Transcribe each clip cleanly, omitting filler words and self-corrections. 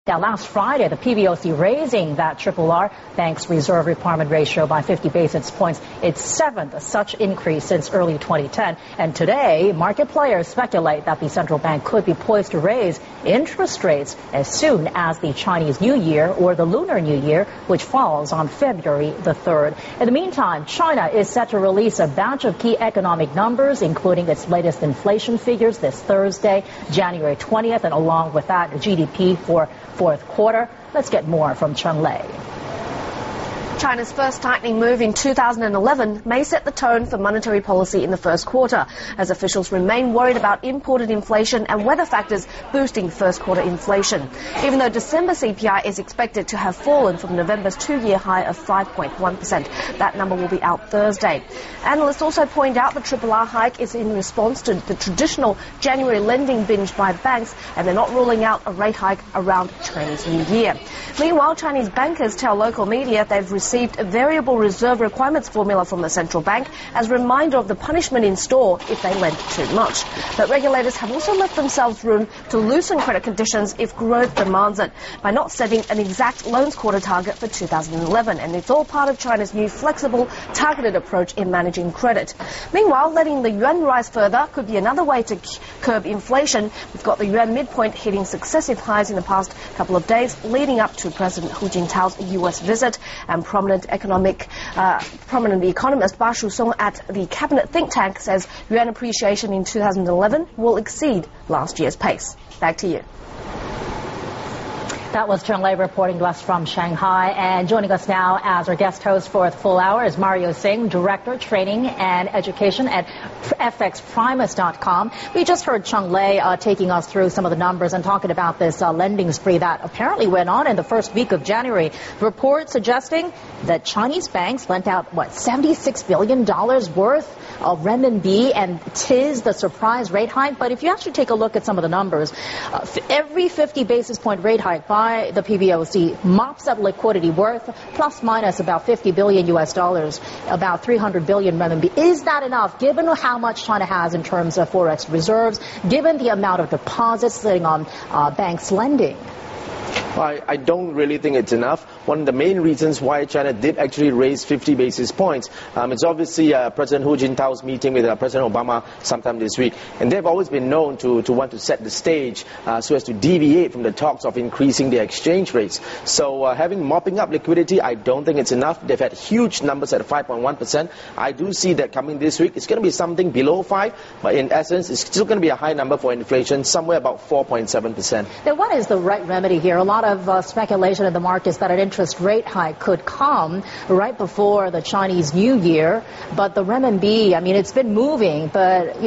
Now, last Friday, the PBOC raising that RRR bank's reserve requirement ratio by 50 basis points, its seventh such increase since early 2010. And today, market players speculate that the central bank could be poised to raise interest rates as soon as the Chinese New Year or the Lunar New Year, which falls on February the 3rd. In the meantime, China is set to release a batch of key economic numbers, including its latest inflation figures this Thursday, January 20th, and along with that, GDP for fourth quarter. Let's get more from Cheng Lei. China's first tightening move in 2011 may set the tone for monetary policy in the first quarter, as officials remain worried about imported inflation and weather factors boosting first quarter inflation. Even though December CPI is expected to have fallen from November's two-year high of 5.1%, that number will be out Thursday. Analysts also point out the RRR hike is in response to the traditional January lending binge by banks, and they're not ruling out a rate hike around Chinese New Year. Meanwhile, Chinese bankers tell local media they've received a variable reserve requirements formula from the central bank as a reminder of the punishment in store if they lend too much. But regulators have also left themselves room to loosen credit conditions if growth demands it, by not setting an exact loans quarter target for 2011. And it's all part of China's new flexible, targeted approach in managing credit. Meanwhile, letting the yuan rise further could be another way to curb inflation. We've got the yuan midpoint hitting successive highs in the past couple of days, leading up to President Hu Jintao's U.S. visit, and prominent economist Ba Shu-song at the cabinet think tank says yuan appreciation in 2011 will exceed last year's pace. Back to you. That was Cheng Lei reporting to us from Shanghai. And joining us now as our guest host for the full hour is Mario Singh, Director, Training and Education at FXPrimus.com. We just heard Cheng Lei taking us through some of the numbers and talking about this lending spree that apparently went on in the first week of January. Reports suggesting that Chinese banks lent out, $76 billion worth of renminbi, and 'tis the surprise rate hike. But if you actually take a look at some of the numbers, every 50 basis point rate hike by the PBOC mops up liquidity worth plus minus about $50 billion US dollars, about 300 billion renminbi. Is that enough, given how much China has in terms of Forex reserves, given the amount of deposits sitting on banks lending? Well, I don't really think it's enough. One of the main reasons why China did actually raise 50 basis points, it's obviously President Hu Jintao's meeting with President Obama sometime this week. And they've always been known to want to set the stage so as to deviate from the talks of increasing their exchange rates. So mopping up liquidity, I don't think it's enough. They've had huge numbers at 5.1%. I do see that coming this week. It's going to be something below 5, but in essence, it's still going to be a high number for inflation, somewhere about 4.7%. Then what is the right remedy here? A lot of speculation in the markets that an interest rate hike could come right before the Chinese New Year. But the renminbi, it's been moving, but,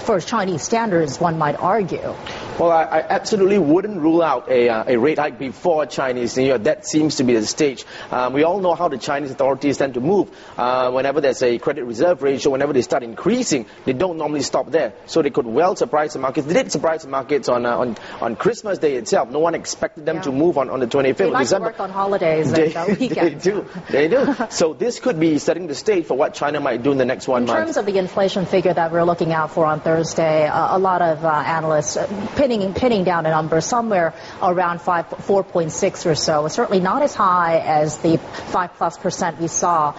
for Chinese standards, one might argue. Well, I absolutely wouldn't rule out a rate hike before Chinese New Year. That seems to be the stage. We all know how the Chinese authorities tend to move. Whenever there's a credit reserve ratio, whenever they start increasing, they don't normally stop there. So they could well surprise the markets. They did surprise the markets on Christmas Day itself. No one expected them to move on the 25th of December. They work on holidays and weekends. They do. So this could be setting the stage for what China might do in the next 1 month. In terms of the inflation figure that we're looking out for on Thursday, a lot of analysts pinning down a number somewhere around 4.6 or so. Certainly not as high as the 5+% we saw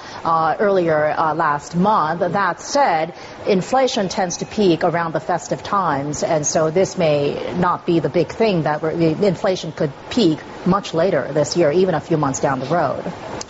earlier last month. That said, inflation tends to peak around the festive times, and so this may not be the big thing that inflation could peak much later this year, even a few months down the road.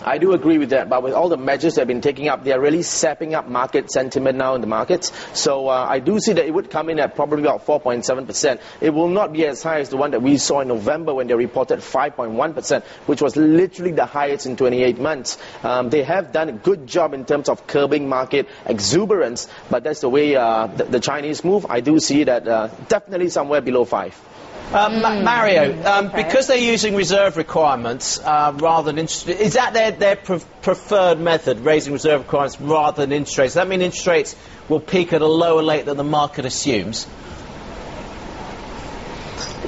I do agree with that, but with all the measures they've been taking up, they are really sapping up market sentiment now in the markets. So I do see that it would come in at probably about 4.7%. It will not be as high as the one that we saw in November when they reported 5.1%, which was literally the highest in 28 months. They have done a good job in terms of curbing market exuberance, but that's the way the Chinese move. I do see that definitely somewhere below 5. Mario, because they're using reserve requirements rather than interest, is that their preferred method, raising reserve requirements rather than interest rates? Does that mean interest rates will peak at a lower rate than the market assumes?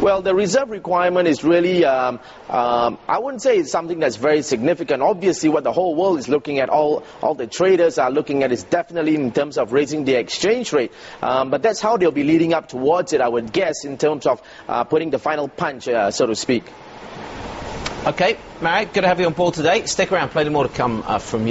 Well, the reserve requirement is really, I wouldn't say it's something that's very significant. Obviously, what the whole world is looking at, all the traders are looking at, is definitely in terms of raising the exchange rate. But that's how they'll be leading up towards it, I would guess, in terms of putting the final punch, so to speak. Okay, Mary, good to have you on board today. Stick around, plenty more to come from you.